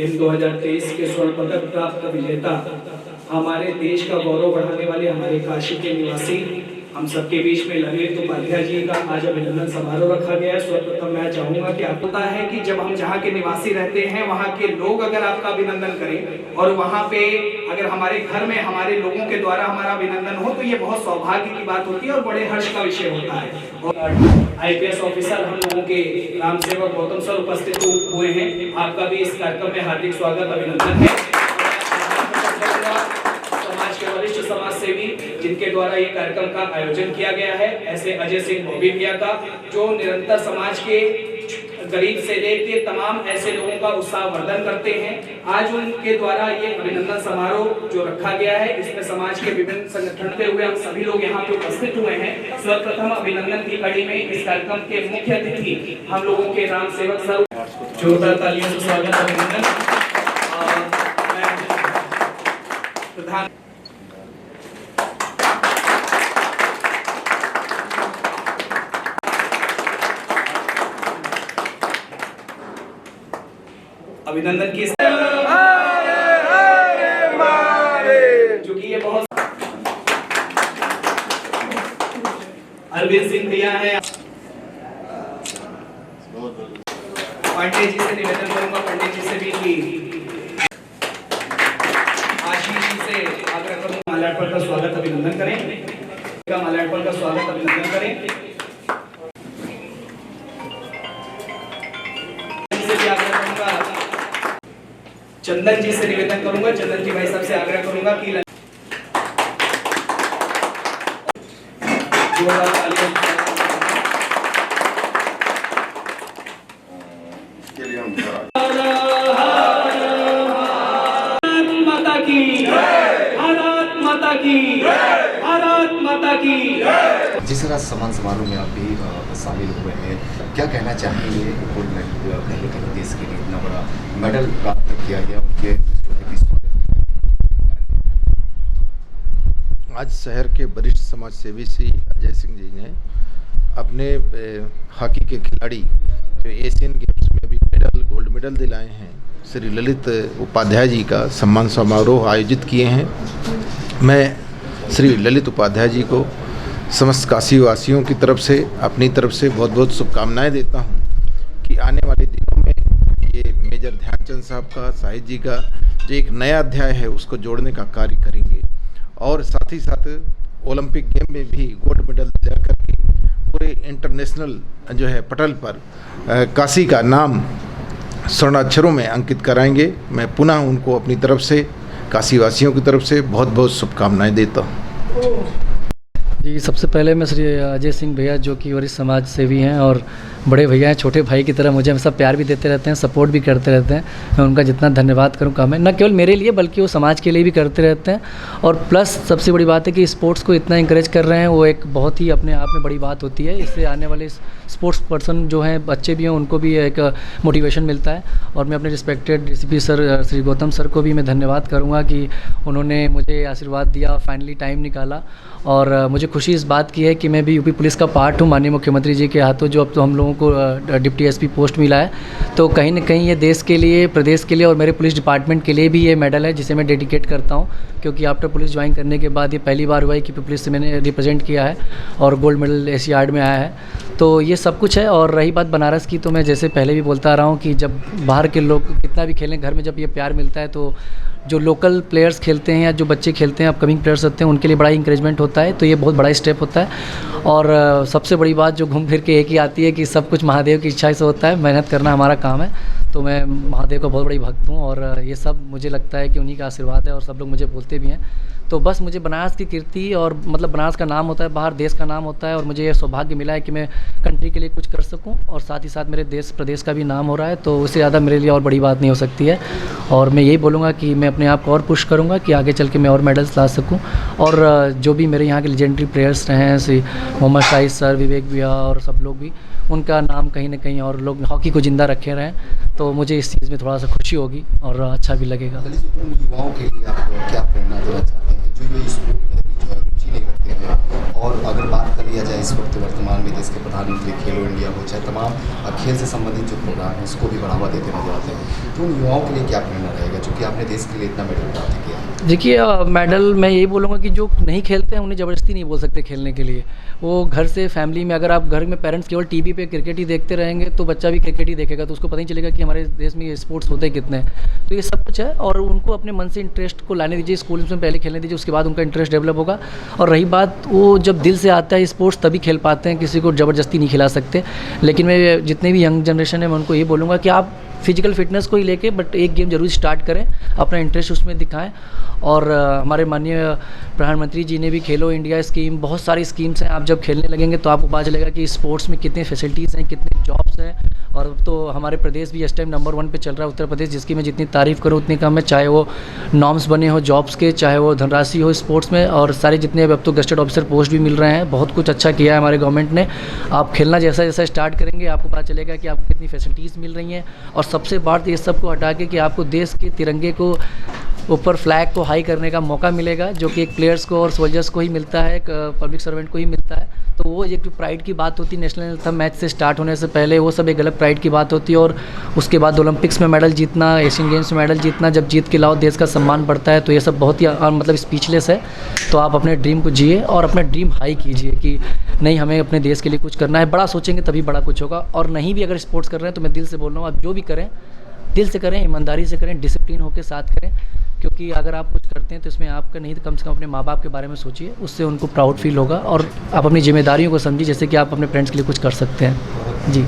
Game 2023 के स्वर्ण पदक प्राप्त विजेता, हमारे देश का गौरव बढ़ाने वाले हमारे काशी के निवासी हम सबके बीच में ललित उपाध्याय जी का आज अभिनंदन समारोह रखा गया है। सर्वप्रथम मैं चाहूंगा कि आपको पता है कि जब हम जहाँ के निवासी रहते हैं वहाँ के लोग अगर आपका अभिनंदन करें और वहाँ पे अगर हमारे घर में हमारे लोगों के द्वारा हमारा अभिनंदन हो तो ये बहुत सौभाग्य की बात होती है और बड़े हर्ष का विषय होता है। और IPS ऑफिसर हम लोगों के राम सेवक गौतम सर उपस्थित हुए हैं, आपका भी इस कार्यक्रम में हार्दिक स्वागत अभिनंदन है। समाज के वरिष्ठ समाज सेवी जिनके द्वारा ये कार्यक्रम का आयोजन किया गया है, ऐसे अजय सिंह भोबी भैया का, जो निरंतर समाज के गरीब से लेकर तमाम ऐसे लोगों का उत्साह वर्धन करते हैं। आज उनके द्वारा ये अभिनंदन समारोह जो रखा गया है, इसमें समाज के विभिन्न संगठन के हुए हम सभी लोग यहाँ पे उपस्थित हुए हैं। सर्वप्रथम अभिनंदन की कड़ी में इस कार्यक्रम के मुख्य अतिथि हम लोगों के राम सेवक सर, जोरदार तालियों से स्वागत अभिनंदन। प्रधान अभिनंदन की जो कि ये बहुत अरविंद सिंह भैया है। पांडे जी से निवेदन करूंगा, पंडित जी से भी की आशीष जी से आग्रह करूंगा माल्यार्पण का स्वागत अभिनंदन करें, माल्यार्पण का स्वागत अभिनंदन करें। चंदन जी से निवेदन करूंगा, चंदन जी भाई साहब से आग्रह करूंगा कि माता की, भारत माता की, भारत माता की। जिस तरह सम्मान समारोह में आप भी शामिल हुए हैं, क्या कहना चाहेंगे? गोल्ड मेडल कहीं कहीं देश के लिए इतना बड़ा मेडल प्राप्त किया गया, उनके आज शहर के वरिष्ठ समाज सेवी श्री अजय सिंह जी ने अपने हॉकी के खिलाड़ी जो एशियन गेम्स में भी गोल्ड मेडल दिलाए हैं, श्री ललित उपाध्याय जी का सम्मान समारोह आयोजित किए हैं। मैं श्री ललित उपाध्याय जी को समस्त काशी वासियों की तरफ से, अपनी तरफ से बहुत बहुत शुभकामनाएं देता हूं कि आने वाले दिनों में ये मेजर ध्यानचंद साहब का, साहिब जी का जो एक नया अध्याय है उसको जोड़ने का कार्य करेंगे और साथ ही साथ ओलंपिक गेम में भी गोल्ड मेडल दिला करके पूरे इंटरनेशनल जो है पटल पर काशी का नाम स्वर्णाक्षरों में अंकित कराएंगे। मैं पुनः उनको अपनी तरफ से, काशी वासियों की तरफ से बहुत बहुत शुभकामनाएं देता हूँ। जी, सबसे पहले मैं श्री अजय सिंह भैया जो कि वरिष्ठ समाज सेवी हैं और बड़े भैया हैं, छोटे भाई की तरह मुझे हमेशा प्यार भी देते रहते हैं, सपोर्ट भी करते रहते हैं। मैं उनका जितना धन्यवाद करूँ कम है, न केवल मेरे लिए बल्कि वो समाज के लिए भी करते रहते हैं। और प्लस सबसे बड़ी बात है कि स्पोर्ट्स को इतना इंकरेज कर रहे हैं, वो एक बहुत ही अपने आप में बड़ी बात होती है। इससे आने वाले स्पोर्ट्स पर्सन जो हैं, बच्चे भी हैं, उनको भी एक मोटिवेशन मिलता है। और मैं अपने respected DCP sir Shri Gautam sir को भी मैं धन्यवाद करूँगा कि उन्होंने मुझे आशीर्वाद दिया, फाइनली टाइम निकाला। और मुझे खुशी इस बात की है कि मैं भी यूपी पुलिस का पार्ट हूँ, माननीय मुख्यमंत्री जी के हाथों जो अब तो हम लोगों को डिप्टी SP पोस्ट मिला है। तो कहीं ना कहीं ये देश के लिए, प्रदेश के लिए और मेरे पुलिस डिपार्टमेंट के लिए भी ये मेडल है जिसे मैं डेडिकेट करता हूँ, क्योंकि आफ्टर पुलिस ज्वाइन करने के बाद ये पहली बार हुआ है कि पुलिस से मैंने रिप्रेजेंट किया है और गोल्ड मेडल एशियाड में आया है। तो ये सब कुछ है। और रही बात बनारस की, तो मैं जैसे पहले भी बोलता आ रहा हूँ कि जब बाहर के लोग कितना भी खेलें, घर में जब ये प्यार मिलता है तो जो लोकल प्लेयर्स खेलते हैं या जो बच्चे खेलते हैं, अपकमिंग प्लेयर्स होते हैं, उनके लिए बड़ा इंकरेजमेंट होता है। तो ये बहुत बड़ा स्टेप होता है। और सबसे बड़ी बात जो घूम फिर के एक ही आती है कि सब कुछ महादेव की इच्छा से होता है, मेहनत करना हमारा काम है। तो मैं महादेव का बहुत बड़ी भक्त हूँ और ये सब मुझे लगता है कि उन्हीं का आशीर्वाद है और सब लोग मुझे बोलते भी हैं। तो बस मुझे बनारस की कीर्ति और मतलब बनारस का नाम होता है, बाहर देश का नाम होता है और मुझे ये सौभाग्य मिला है कि मैं कंट्री के लिए कुछ कर सकूं और साथ ही साथ मेरे देश प्रदेश का भी नाम हो रहा है। तो उससे ज़्यादा मेरे लिए और बड़ी बात नहीं हो सकती है। और मैं यही बोलूँगा कि मैं अपने आप को और पुश करूँगा कि आगे चल के मैं और मेडल्स ला सकूँ। और जो भी मेरे यहाँ के लेजेंडरी प्लेयर्स रहे हैं, श्री मोहम्मद शाहिद सर, विवेक भैया और सब लोग भी, उनका नाम कहीं ना कहीं और लोग हॉकी को ज़िंदा रखे रहें, तो मुझे इस चीज़ में थोड़ा सा खुशी होगी और अच्छा भी लगेगा। युवाओं के लिए आप क्या प्रेरणा देना चाहते हैं जो ये स्पोर्ट में रुचि नहीं रखते हैं? और अगर बात लिया जाए इस वक्त वर्तमान में देश के प्रधानमंत्री खेलो इंडिया हो, चाहे तमाम खेल से संबंधित जो प्रोग्राम है उसको भी बढ़ावा देते नजर आते हैं, तो उन युवाओं के लिए क्या प्रेरणा रहेगा जो कि आपने देश के लिए इतना मेडल प्राप्त किया है? देखिए मेडल मैं यही बोलूँगा कि जो नहीं खेलते हैं उन्हें ज़बरदस्ती नहीं बोल सकते खेलने के लिए। वो घर से फैमिली में, अगर आप घर में पेरेंट्स केवल टीवी पे क्रिकेट ही देखते रहेंगे तो बच्चा भी क्रिकेट ही देखेगा, तो उसको पता नहीं चलेगा कि हमारे देश में ये स्पोर्ट्स होते कितने हैं। तो ये सब कुछ है और उनको अपने मन से इंटरेस्ट को लाने दीजिए, स्कूल में पहले खेलने दीजिए, उसके बाद उनका इंटरेस्ट डेवलप होगा। और रही बात, वो जब दिल से आता है स्पोर्ट्स तभी खेल पाते हैं, किसी को ज़बरदस्ती नहीं खिला सकते। लेकिन मैं जितने भी यंग जनरेशन है मैं उनको ये बोलूँगा कि आप फिजिकल फिटनेस को ही लेके बट एक गेम जरूर स्टार्ट करें, अपना इंटरेस्ट उसमें दिखाएं। और हमारे माननीय प्रधानमंत्री जी ने भी खेलो इंडिया स्कीम, बहुत सारी स्कीम्स हैं, आप जब खेलने लगेंगे तो आपको पता चलेगा कि स्पोर्ट्स में कितने फैसिलिटीज़ हैं, कितने जॉब्स हैं। और अब तो हमारे प्रदेश भी इस टाइम नंबर 1 पे चल रहा है, उत्तर प्रदेश, जिसकी मैं जितनी तारीफ़ करूँ उतनी कम है। चाहे वो नॉर्म्स बने हो जॉब्स के, चाहे वो धनराशि हो स्पोर्ट्स में, और सारे जितने अब तो गस्टेड ऑफिसर पोस्ट भी मिल रहे हैं। बहुत कुछ अच्छा किया है हमारे गवर्नमेंट ने। आप खेलना जैसा जैसा स्टार्ट करेंगे आपको पता चलेगा कि आपको कितनी फैसिलिटीज़ मिल रही हैं। और सबसे बात ये सब को हटा के कि आपको देश के तिरंगे को ऊपर फ्लैग को हाई करने का मौका मिलेगा, जो कि एक प्लेयर्स को और सोल्जर्स को ही मिलता है, एक पब्लिक सर्वेंट को ही मिलता है। तो वो एक जो प्राइड की बात होती है नेशनल एंथम मैच से स्टार्ट होने से पहले, वो सब एक अलग प्राइड की बात होती है। और उसके बाद ओलंपिक्स में मेडल जीतना, एशियन गेम्स में मेडल जीतना, जब जीत के लाओ देश का सम्मान बढ़ता है, तो ये सब बहुत ही मतलब स्पीचलेस है। तो आप अपने ड्रीम को जिए और अपना ड्रीम हाई कीजिए कि नहीं, हमें अपने देश के लिए कुछ करना है। बड़ा सोचेंगे तभी बड़ा कुछ होगा। और नहीं भी अगर स्पोर्ट्स कर रहे हैं तो मैं दिल से बोल रहा हूँ, आप जो भी करें दिल से करें, ईमानदारी से करें, डिसिप्लिन होकर साथ करें। क्योंकि अगर आप कुछ करते हैं तो इसमें आपका नहीं तो कम से कम अपने माँ बाप के बारे में सोचिए, उससे उनको प्राउड फील होगा। और आप अपनी जिम्मेदारियों को समझिए जैसे कि आप अपने फ्रेंड्स के लिए कुछ कर सकते हैं। जी।